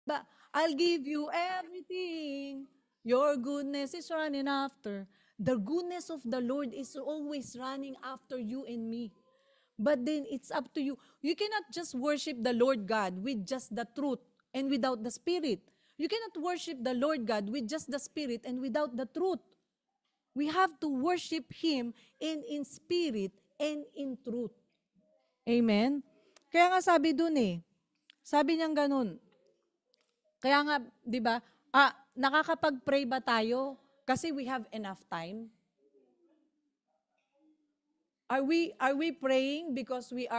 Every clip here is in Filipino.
But I'll give you everything. Your goodness is running after. The goodness of the Lord is always running after you and me. But then it's up to you. You cannot just worship the Lord God with just the truth and without the Spirit. You cannot worship the Lord God with just the Spirit and without the truth. We have to worship Him in spirit and in truth. Amen? Kaya nga sabi dun sabi niyang ganun, kaya nga, di ba, nakakapag-pray ba tayo kasi we have enough time? Are we praying because we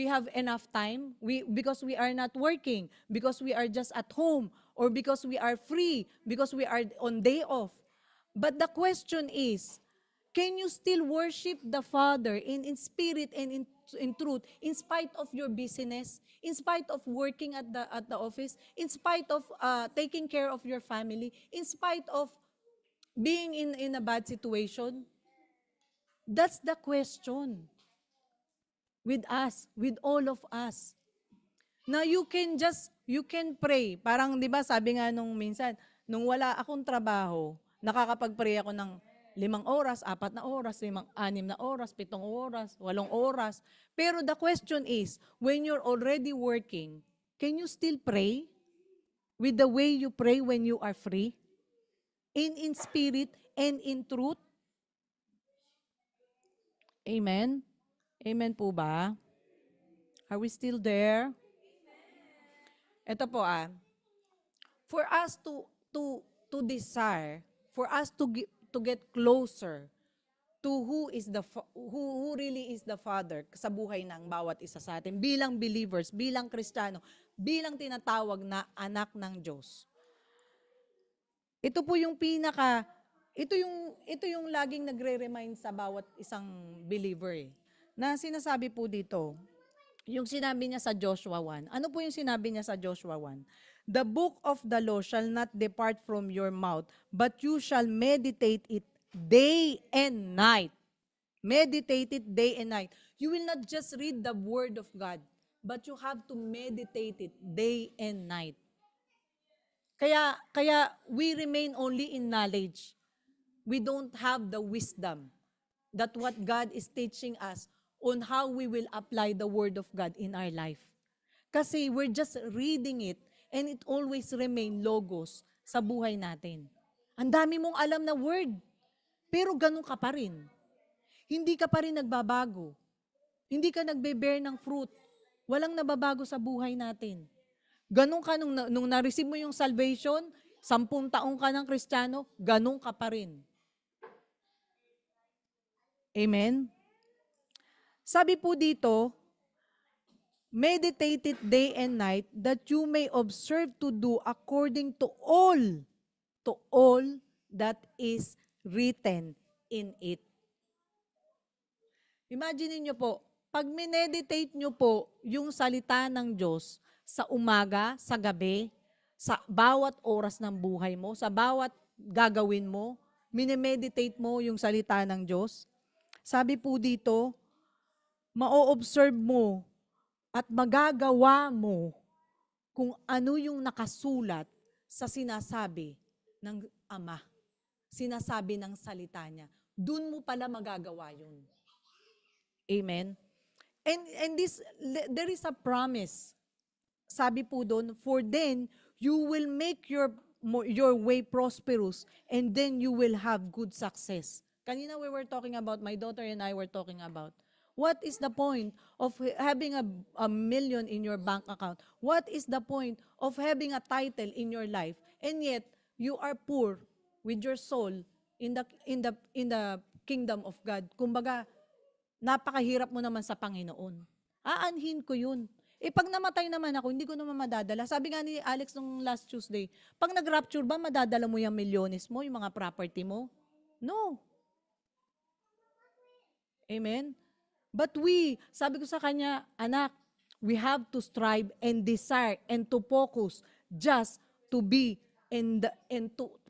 have enough time? Because we are not working, because we are just at home, or because we are free, because we are on day off. But the question is, can you still worship the Father in spirit and in truth, in spite of your busyness, in spite of working at the office, in spite of taking care of your family, in spite of being in a bad situation? That's the question with us, with all of us. Na you can pray. Parang, di ba, sabi nga nung minsan, nung wala akong trabaho, nakakapag-pray ako ng 5 oras, 4 na oras, 6 na oras, 7 oras, 8 oras. Pero the question is, when you're already working, can you still pray with the way you pray when you are free? In spirit and in truth? Amen? Amen po ba? Are we still there? Ito po for us to desire, for us to get closer to who really is the Father sa buhay ng bawat isa sa atin bilang believers, bilang Kristiyano, bilang tinatawag na anak ng Diyos. Ito po yung ito yung laging nagre-remind sa bawat isang believer na sinasabi po dito, yung sinabi niya sa Joshua 1. Ano po yung sinabi niya sa Joshua 1? The book of the law shall not depart from your mouth, but you shall meditate it day and night. Meditate it day and night. You will not just read the word of God, but you have to meditate it day and night. Kaya we remain only in knowledge. We don't have the wisdom that what God is teaching us on how we will apply the Word of God in our life. Kasi we're just reading it and it always remain logos sa buhay natin. Ang dami mong alam na word, pero ganun ka pa rin. Hindi ka pa rin nagbabago. Hindi ka nagbe-bear ng fruit. Walang nababago sa buhay natin. Ganun ka nung na-receive mo yung salvation, 10 taong ka ng Kristiyano, ganun ka pa rin. Amen? Sabi po dito, meditate it day and night that you may observe to do according to all that is written in it. Imagine niyo po, pag mineditate niyo po yung salita ng Diyos sa umaga, sa gabi, sa bawat oras ng buhay mo, sa bawat gagawin mo, minemeditate mo yung salita ng Diyos, sabi po dito, ma-observe mo at magagawa mo kung ano yung nakasulat sa sinasabi ng Ama, sinasabi ng salita niya. Doon mo pala magagawa yun. Amen? And there is a promise. Sabi po doon, for then, you will make your way prosperous and then you will have good success. Kanina we were talking about, my daughter and I were talking about, what is the point of having a million in your bank account? What is the point of having a title in your life? And yet, you are poor with your soul in the kingdom of God. Kumbaga, napakahirap mo naman sa Panginoon. Aanhin ko yun. Pag namatay naman ako, hindi ko naman madadala. Sabi nga ni Alex nung last Tuesday, pag nag-rapture ba, madadala mo yung milyones mo, yung mga property mo? No. Amen? But sabi ko sa kanya, anak, we have to strive and desire and to focus just to be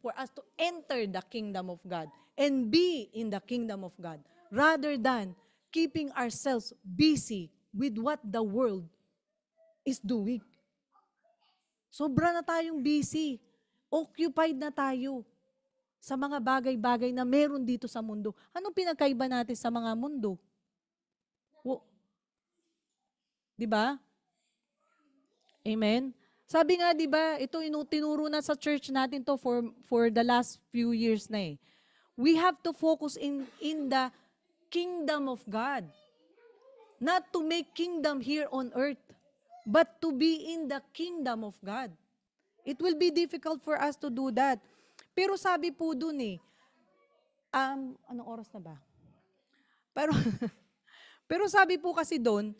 for us to enter the kingdom of God and be in the kingdom of God rather than keeping ourselves busy with what the world is doing. Sobra na tayong busy. Occupied na tayo sa mga bagay-bagay na meron dito sa mundo. Anong pinagkaiba natin sa mga mundo? Di ba? Amen? Sabi nga, di ba, ito tinuro na sa church natin to for the last few years na eh. We have to focus in the kingdom of God. Not to make kingdom here on earth, but to be in the kingdom of God. It will be difficult for us to do that. Pero sabi po dun eh, anong oras na ba? Pero, pero sabi po kasi doon,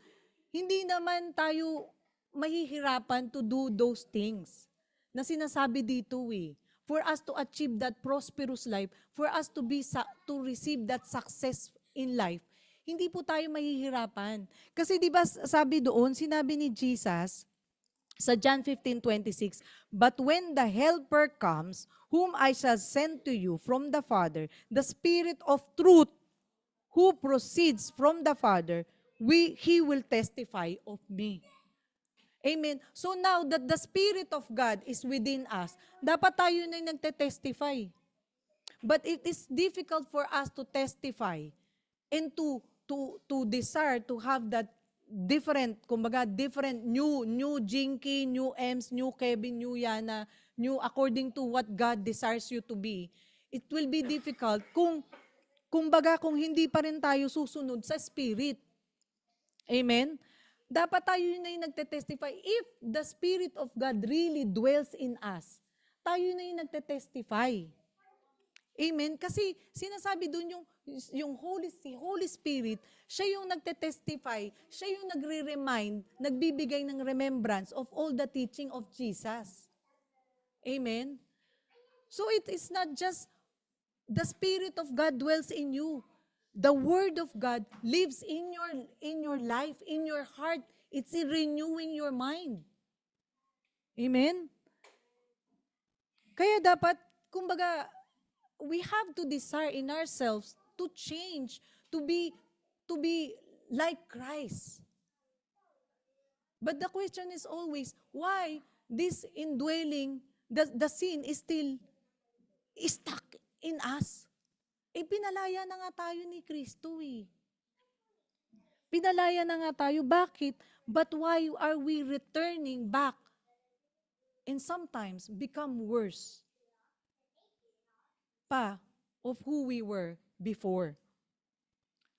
hindi naman tayo mahihirapan to do those things na sinasabi dito eh. For us to achieve that prosperous life, for us to to receive that success in life, hindi po tayo mahihirapan. Kasi di ba sabi doon, sinabi ni Jesus sa John 15:26, "But when the Helper comes, whom I shall send to you from the Father, the Spirit of truth, who proceeds from the Father, He will testify of me." Amen. So now that the Spirit of God is within us, dapat tayo na yung nagte-testify. But it is difficult for us to testify and to desire to have that different, kumbaga different, new Jinky, new Ems, new Kevin, new Yana, new according to what God desires you to be. It will be difficult kung hindi pa rin tayo susunod sa Spirit. Amen? Dapat tayo na yung nagte-testify. If the Spirit of God really dwells in us, tayo na yung nagte-testify. Amen? Kasi sinasabi doon yung Holy Spirit, siya yung nagte-testify, siya yung nagre-remind, nagbibigay ng remembrance of all the teaching of Jesus. Amen? So it is not just the Spirit of God dwells in you. The Word of God lives in your life, in your heart. It's renewing your mind. Amen? Kaya dapat, kumbaga, we have to desire in ourselves to change, to be like Christ. But the question is always, why this indwelling, the sin is still stuck in us? Pinalaya na nga tayo ni Kristo eh. Pinalaya na nga tayo. Bakit? But why are we returning back and sometimes become worse pa of who we were before?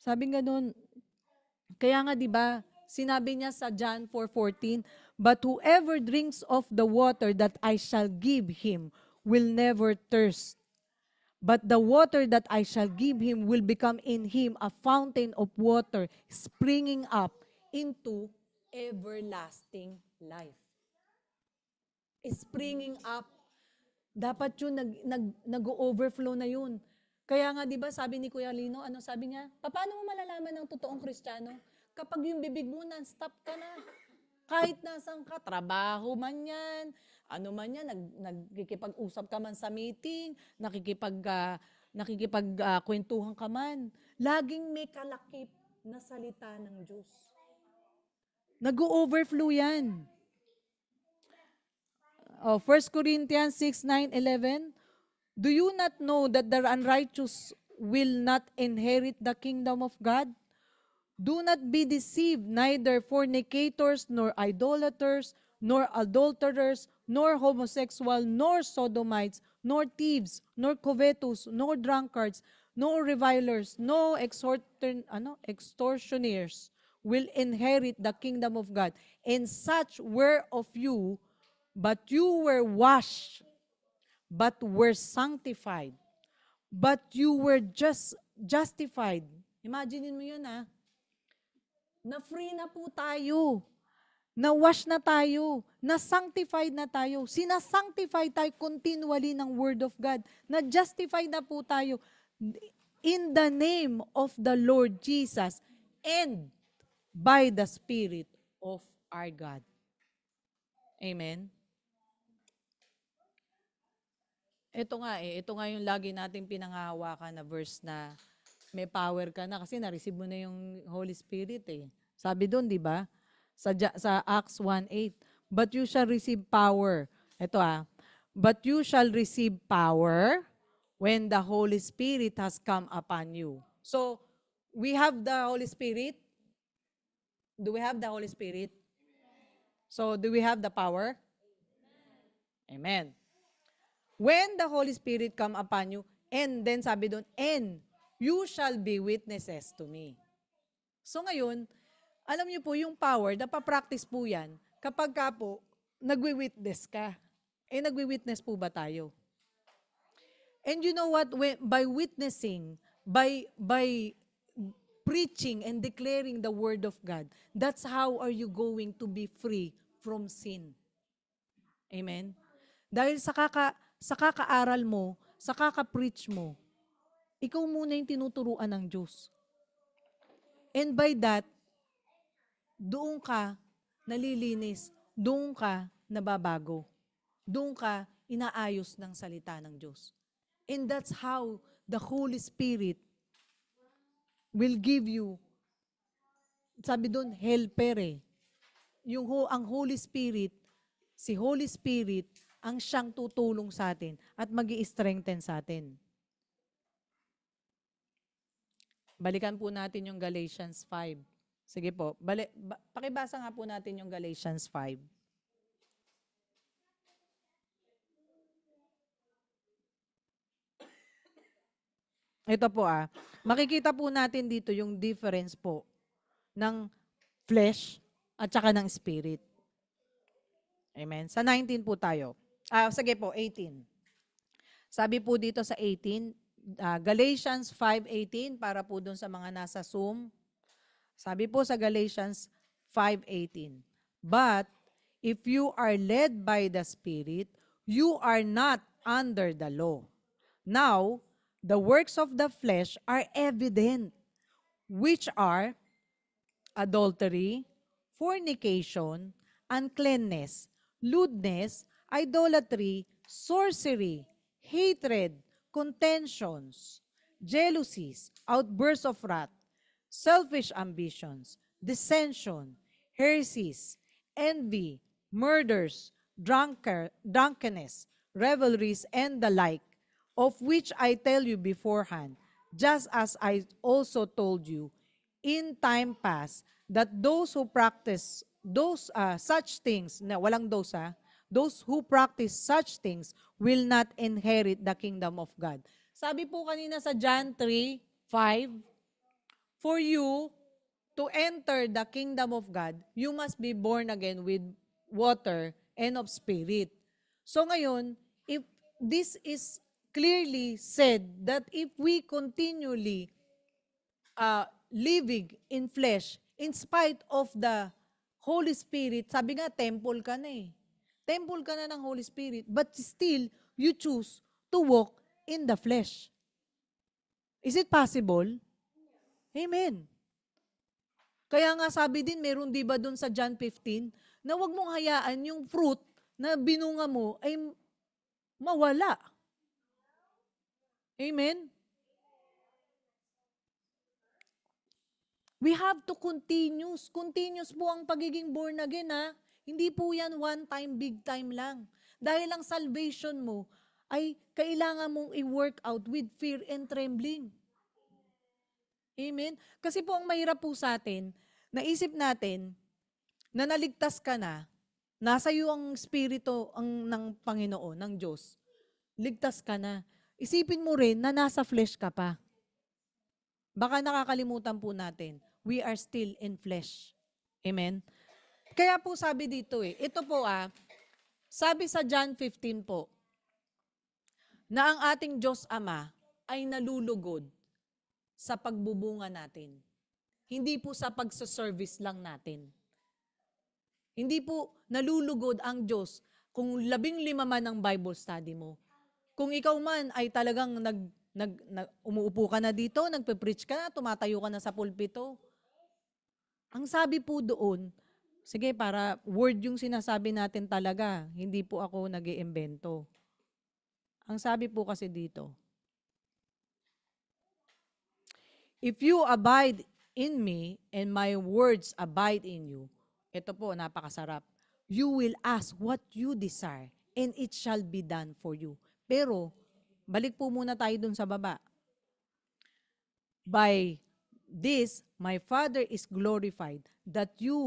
Sabi nga doon, kaya nga 'di ba, sinabi niya sa John 4:14, "But whoever drinks of the water that I shall give him will never thirst. But the water that I shall give him will become in him a fountain of water springing up into everlasting life." Springing up. Dapat yun, nag-overflow na yun. Kaya nga, di ba, sabi ni Kuya Lino, ano sabi niya? Paano mo malalaman ng totoong Kristiyano? Kapag yung bibig mo, non-stop ka na. Kahit nasan ka, trabaho man yan, ano man yan, nagkikipag-usap ka man sa meeting, nakikipagkwentuhan ka man. Laging may kalakip na salita ng Diyos. Nag-overflow yan. 1 Corinthians 6:9-11, "Do you not know that the unrighteous will not inherit the kingdom of God? Do not be deceived, neither fornicators, nor idolaters, nor adulterers, nor homosexual, nor sodomites, nor thieves, nor covetous, nor drunkards, nor revilers, no extortioners will inherit the kingdom of God. And such were of you, but you were washed, but were sanctified, but you were justified." Imagine mo yun na free na po tayo, na wash na tayo, na sanctified na tayo, sinasanctify tayo continually ng Word of God, na justified na po tayo in the name of the Lord Jesus and by the Spirit of our God. Amen? Ito nga yung lagi nating pinangahawakan na verse na may power ka na kasi na-receive mo na yung Holy Spirit eh. Sabi doon, di ba? Sa Acts 1:8, but you shall receive power. Ito but you shall receive power when the Holy Spirit has come upon you. So, we have the Holy Spirit. Do we have the Holy Spirit? So, do we have the power? Amen. When the Holy Spirit come upon you, and then sabi doon, and you shall be witnesses to me. So ngayon, alam niyo po, yung power, napapractice po yan kapag ka po, nagwi-witness ka. Nagwi-witness po ba tayo? And you know what? By witnessing, by preaching and declaring the word of God, that's how are you going to be free from sin. Amen? Dahil sa kakaaral mo, sa kaka-preach mo, ikaw muna yung tinuturuan ng Diyos. And by that, doon ka nalilinis, doon ka nababago, doon ka inaayos ng salita ng Diyos. And that's how the Holy Spirit will give you, sabi doon, helper ang Holy Spirit, si Holy Spirit, ang siyang tutulong sa atin at mag-i-strengthen sa atin. Balikan po natin yung Galatians 5. Sige po, pakibasa nga po natin yung Galatians 5. Ito po makikita po natin dito yung difference po ng flesh at saka ng spirit. Amen. Sa 19 po tayo. Sige po, 18. Sabi po dito sa 18, Galatians 5:18 para po dun sa mga nasa Zoom. Sabi po sa Galatians 5:18, but if you are led by the Spirit, you are not under the law. Now, the works of the flesh are evident, which are adultery, fornication, uncleanness, lewdness, idolatry, sorcery, hatred, contentions, jealousies, outbursts of wrath, selfish ambitions, dissension, heresies, envy, murders, drunkenness, revelries, and the like, of which I tell you beforehand, just as I also told you in time past, that those who practice such things, na walang those who practice such things will not inherit the kingdom of God. Sabi po kanina sa John 3:5, for you to enter the kingdom of God, you must be born again with water and of spirit. So ngayon, if this is clearly said that if we continually living in flesh, in spite of the Holy Spirit, sabi nga, temple ka na Temple ka na ng Holy Spirit, but still, you choose to walk in the flesh. Is it possible? Amen. Kaya nga sabi din, meron di ba dun sa John 15, na wag mong hayaan yung fruit na binunga mo ay mawala. Amen? We have to continuous. Continuous po ang pagiging born again Hindi po yan one time, big time lang. Dahil ang salvation mo ay kailangan mong i-work out with fear and trembling. Amen? Kasi po ang mahirap po sa atin, naisip natin na naligtas ka na, nasa iyo ang spirito ng Panginoon, ng Diyos. Ligtas ka na. Isipin mo rin na nasa flesh ka pa. Baka nakakalimutan po natin, we are still in flesh. Amen? Kaya po sabi dito ito po sabi sa John 15 po, na ang ating Diyos Ama ay nalulugod sa pagbubunga natin. Hindi po sa pagsaservice lang natin. Hindi po nalulugod ang Diyos kung 15 man ang Bible study mo. Kung ikaw man ay talagang umuupo ka na dito, nagpe-preach ka na, tumatayo ka na sa pulpito. Ang sabi po doon, sige, para word yung sinasabi natin talaga, hindi po ako nag-iimbento. Ang sabi po kasi dito, if you abide in me and my words abide in you, ito po, napakasarap. you will ask what you desire, and it shall be done for you. Pero, balik po muna tayo dun sa baba. By this, my Father is glorified, that you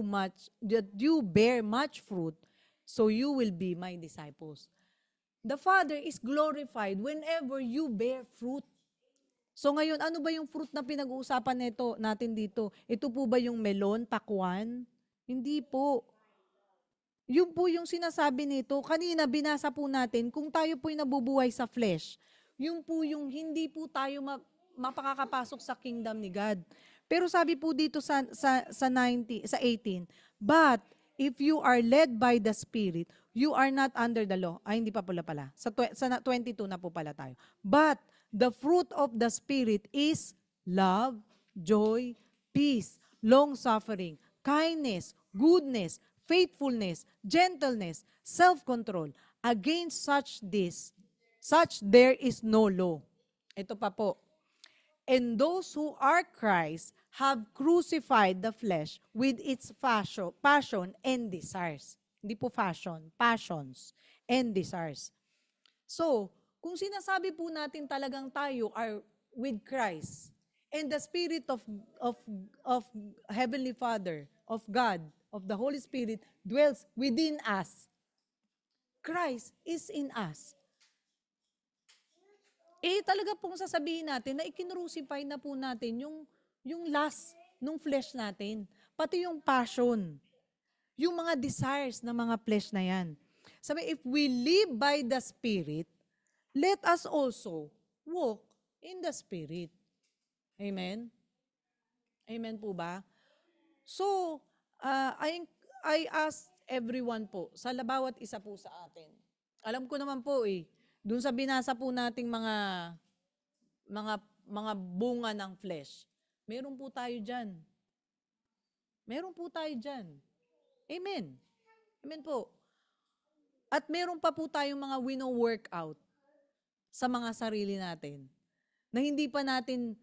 bear much fruit, so you will be my disciples. The Father is glorified whenever you bear fruit. So ngayon, ano ba yung fruit na pinag-uusapan natin dito? Ito po ba yung melon, pakwan? Hindi po. Yun po yung sinasabi nito. Kanina binasa po natin, kung tayo po'y nabubuhay sa flesh, yun po yung hindi po tayo mapakakapasok sa kingdom ni God. Pero sabi po dito sa 18, but if you are led by the Spirit, you are not under the law. Ay, hindi pa pala. Sa 22 na po pala tayo. But the fruit of the Spirit is love, joy, peace, long-suffering, kindness, goodness, faithfulness, gentleness, self-control. Against such there is no law. Ito pa po. And those who are Christ have crucified the flesh with its passion and desires. Hindi po fashion, passions and desires. So, kung sinasabi po natin talagang tayo are with Christ, and the Spirit of Heavenly Father, of God, of the Holy Spirit dwells within us, Christ is in us. Talaga pong sasabihin natin na ikinrucify na po natin yung lust nung flesh natin. Pati yung passion. Yung mga desires ng mga flesh na yan. Sabi, if we live by the Spirit, let us also walk in the Spirit. Amen? Amen po ba? So, I ask everyone po, sa bawat isa po sa atin. Alam ko naman po dun sa binasa po nating mga bunga ng flesh, meron po tayo dyan. Meron po tayo dyan. Amen. Amen po. At meron pa po tayong mga wino-workout sa mga sarili natin na hindi pa natin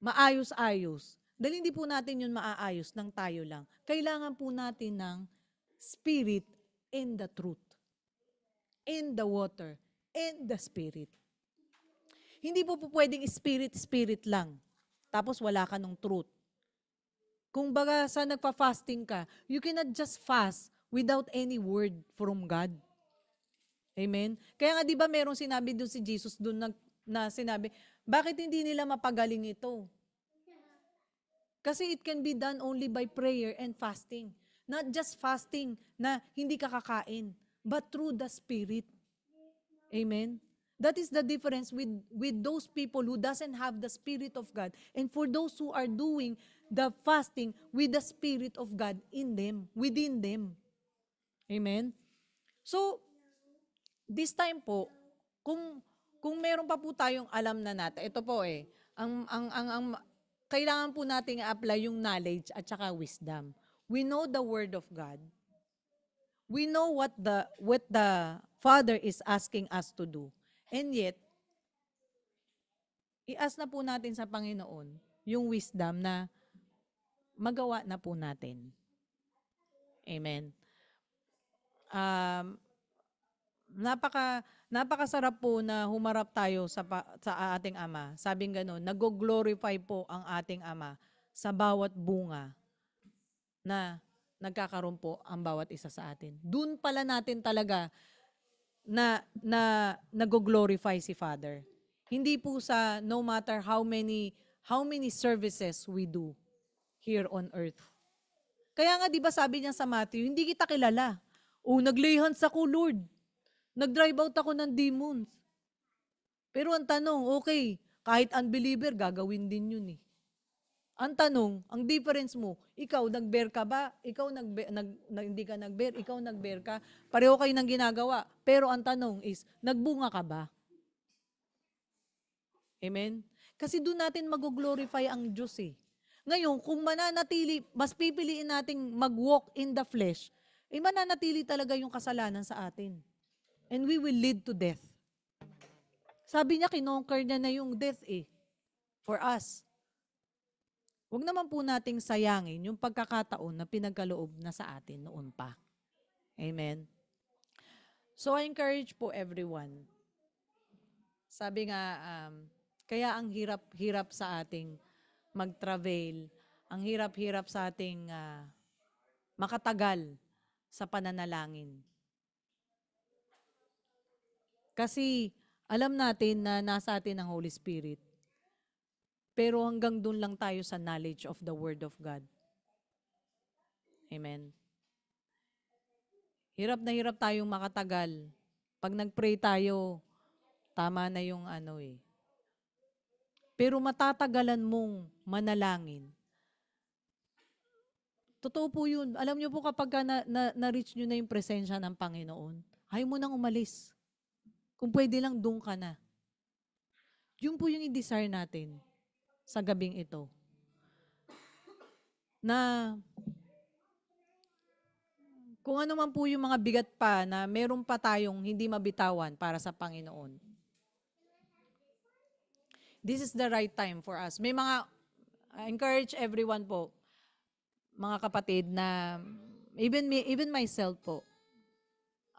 maayos-ayos. Dahil hindi po natin yun maaayos ng tayo lang. Kailangan po natin ng Spirit and the truth. And the water. And the Spirit. Hindi po pwedeng spirit lang. Tapos wala ka ng truth. Kung baga sa nagpa-fasting ka, you cannot just fast without any word from God. Amen? Kaya nga di ba merong sinabi doon si Jesus doon na sinabi, bakit hindi nila mapagaling ito? Kasi it can be done only by prayer and fasting. Not just fasting na hindi ka kakain, but through the Spirit. Amen? That is the difference with those people who doesn't have the Spirit of God and for those who are doing the fasting with the Spirit of God in them, within them. Amen? So, this time po, kung meron pa po tayong alam na natin, ito po ang kailangan po nating i-apply yung knowledge at saka wisdom. We know the Word of God. We know what the Father is asking us to do. And yet, i-ask na po natin sa Panginoon yung wisdom na magawa na po natin. Amen. Napakasarap po na humarap tayo sa ating Ama. Sabing gano'n, nag-glorify po ang ating Ama sa bawat bunga na nagkakaroon po ang bawat isa sa atin. Doon pala natin talaga na nag-glorify si Father. Hindi po sa no matter how many services we do here on earth. Kaya nga 'di ba sabi niya sa Matthew, hindi kita kilala. Naglay hands ako, Lord. Nag-drive out ako ng demons. Pero ang tanong, okay, kahit unbeliever, gagawin din yun . Ang tanong, ang difference mo, ikaw nag-bear ka ba? Ikaw hindi ka nag-bear, ikaw nag-bear ka. Pareho kayo ng ginagawa. Pero ang tanong is, nagbunga ka ba? Amen? Kasi doon natin mag-glorify ang Diyos . Ngayon, kung mananatili, mas pipiliin nating mag-walk in the flesh, mananatili talaga yung kasalanan sa atin. And we will lead to death. Sabi niya, kinonquer niya na yung death for us. Huwag naman po nating sayangin yung pagkakataon na pinagkaloob na sa atin noon pa. Amen. So I encourage po everyone. Sabi nga, kaya ang hirap-hirap sa ating mag-travel, ang hirap-hirap sa ating makatagal sa pananalangin. Kasi alam natin na nasa atin ang Holy Spirit. Pero hanggang doon lang tayo sa knowledge of the Word of God. Amen. Hirap na hirap tayong makatagal. Pag nag-pray tayo, tama na yung Pero matatagalan mong manalangin. Totoo po yun. Alam niyo po kapag na-reach nyo na yung presensya ng Panginoon, ayaw mo nang umalis. Kung pwede lang, doon ka na. Yun po yung i-desire natin sa gabing ito. Na kung ano man po yung mga bigat pa na meron pa tayong hindi mabitawan para sa Panginoon. This is the right time for us. May mga, I encourage everyone po, mga kapatid, na even myself po,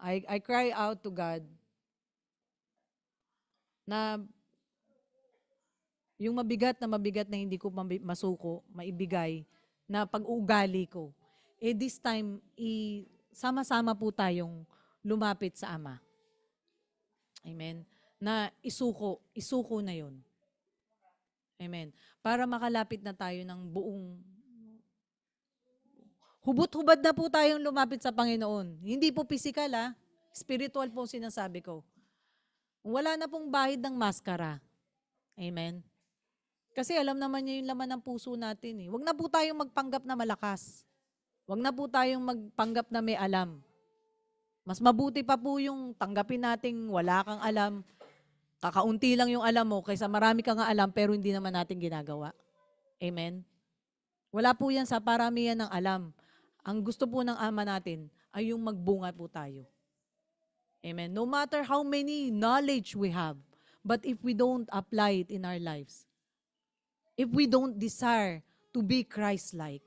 I cry out to God na yung mabigat na hindi ko masuko, maibigay, na pag-uugali ko. This time, sama-sama po tayong lumapit sa Ama. Amen. Na isuko na yun. Amen. Para makalapit na tayo ng buong hubot-hubad na po tayong lumapit sa Panginoon. Hindi po physical spiritual po sinasabi ko. Wala na pong bahid ng maskara. Amen. Kasi alam naman niya yung laman ng puso natin. Huwag na po tayong magpanggap na malakas. Huwag na po tayong magpanggap na may alam. Mas mabuti pa po yung tanggapin nating wala kang alam, kakaunti lang yung alam mo, kaysa marami kang alam pero hindi naman natin ginagawa. Amen? Wala po yan sa paramihan ng alam. Ang gusto po ng Ama natin ay yung magbunga po tayo. Amen? No matter how many knowledge we have, but if we don't apply it in our lives, if we don't desire to be Christ-like,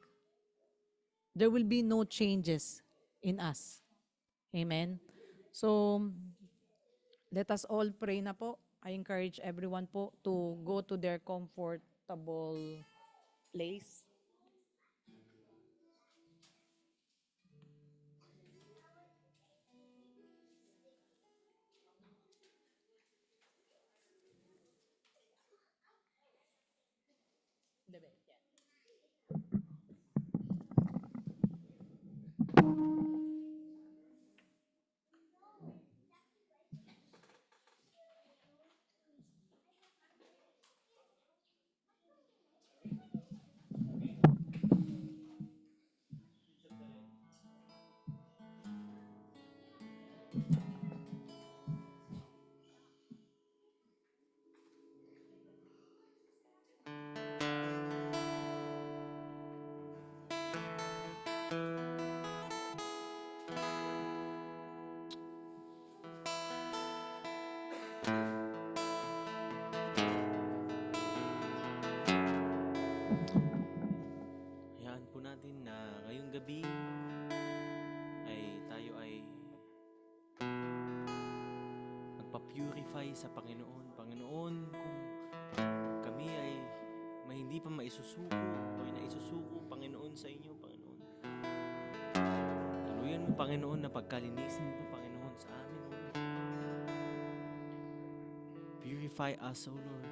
there will be no changes in us. Amen? So, let us all pray na po. I encourage everyone po to go to their comfortable place. Hayaan po natin na ngayong gabi ay tayo ay magpa-purify sa Panginoon. Panginoon, kung kami ay may hindi pa maisusuko o ay naisusuko, Panginoon, sa inyo, Panginoon. Tuluyan mo, Panginoon, na pagkalinisin mo, Panginoon, sa amin, O Lord. Purify us, O Lord.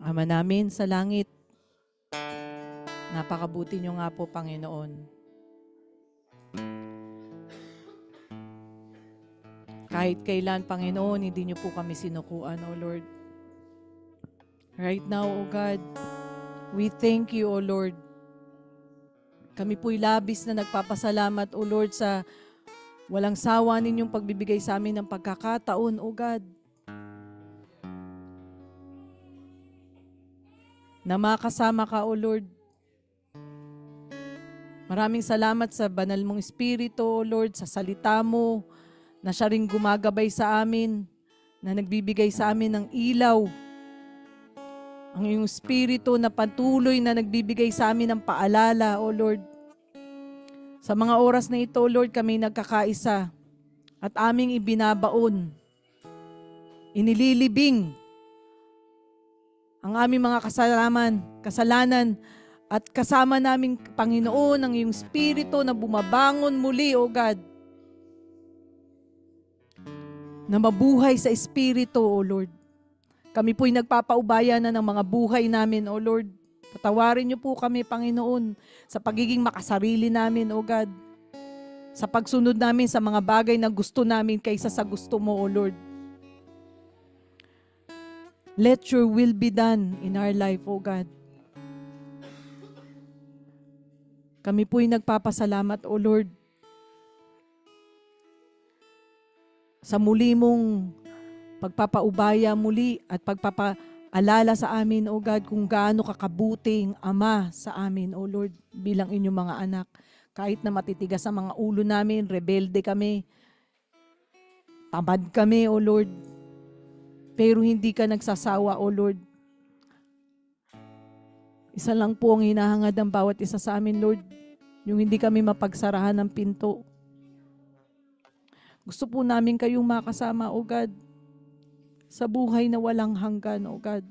Ama namin sa langit, napakabuti niyo nga po, Panginoon. Kahit kailan, Panginoon, hindi niyo po kami sinukuan, O Lord. Right now, O God, we thank you, O Lord. Kami po'y labis na nagpapasalamat, O Lord, sa walang sawa ninyong pagbibigay sa amin ng pagkakataon, O God, na makasama ka, O Lord. Maraming salamat sa banal mong Espiritu, O Lord, sa salita mo, na siya ring gumagabay sa amin, na nagbibigay sa amin ng ilaw. Ang iyong Espiritu na patuloy na nagbibigay sa amin ng paalala, O Lord. Sa mga oras na ito, O Lord, kami nagkakaisa at aming ibinabaon, inililibing ang aming mga kasalanan at kasama naming Panginoon ang iyong Espiritu na bumabangon muli, O God, na mabuhay sa Espiritu, O Lord. Kami po'y nagpapaubaya na ng mga buhay namin, O Lord. Patawarin niyo po kami, Panginoon, sa pagiging makasarili namin, O God. Sa pagsunod namin sa mga bagay na gusto namin kaysa sa gusto mo, O Lord. Let your will be done in our life, O God. Kami po'y nagpapasalamat, O Lord, sa muli mong pagpapaubaya muli at pagpapaalala sa amin, O God, kung gaano kakabuting Ama sa amin, O Lord, bilang inyong mga anak. Kahit na matitigas ang mga ulo namin, rebelde kami, tamad kami, O Lord, pero hindi ka nagsasawa, O Lord. Isa lang po ang hinahangad ng bawat isa sa amin, Lord, yung hindi kami mapagsarahan ng pinto. Gusto po namin kayong makasama, O God, sa buhay na walang hanggan, O God.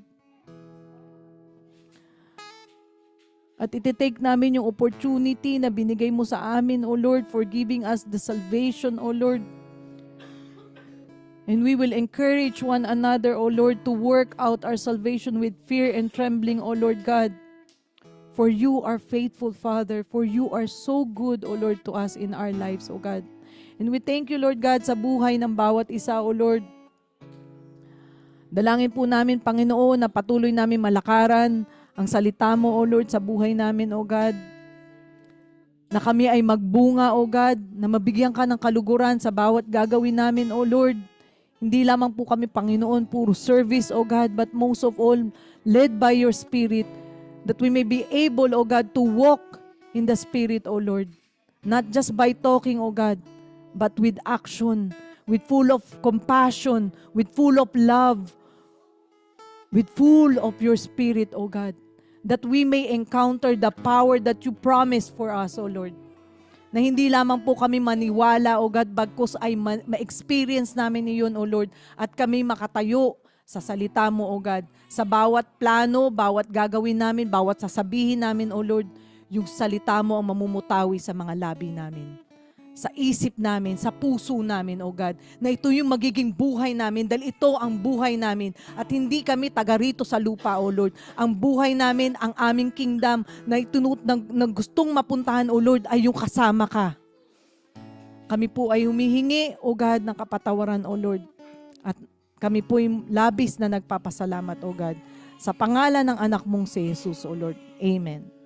At ititake namin yung opportunity na binigay mo sa amin, O Lord, for giving us the salvation, O Lord. And we will encourage one another, O Lord, to work out our salvation with fear and trembling, O Lord God. For you are faithful, Father. For you are so good, O Lord, to us in our lives, O God. And we thank you, Lord God, sa buhay ng bawat isa, O Lord. Dalangin po namin, Panginoon, na patuloy namin malakaran ang salita mo, O Lord, sa buhay namin, O God. Na kami ay magbunga, O God, na mabigyan ka ng kaluguran sa bawat gagawin namin, O Lord. Hindi lamang po kami, Panginoon, puro service, O God, but most of all, led by your Spirit, that we may be able, O God, to walk in the Spirit, O Lord. Not just by talking, O God, but with action, with full of compassion, with full of love, with full of your Spirit, O God, that we may encounter the power that you promised for us, O Lord. Na hindi lamang po kami maniwala, O God, bagkus ay ma-experience namin iyon, O Lord, at kami makatayo sa salita mo, O God, sa bawat plano, bawat gagawin namin, bawat sasabihin namin, O Lord, yung salita mo ang mamumutawi sa mga labi namin, sa isip namin, sa puso namin, O God, na ito yung magiging buhay namin dahil ito ang buhay namin at hindi kami taga rito sa lupa, O Lord. Ang buhay namin, ang aming kingdom na gustong mapuntahan, O Lord, ay yung kasama ka. Kami po ay humihingi, O God, ng kapatawaran, O Lord. At kami po ay labis na nagpapasalamat, O God, sa pangalan ng anak mong si Jesus, O Lord. Amen.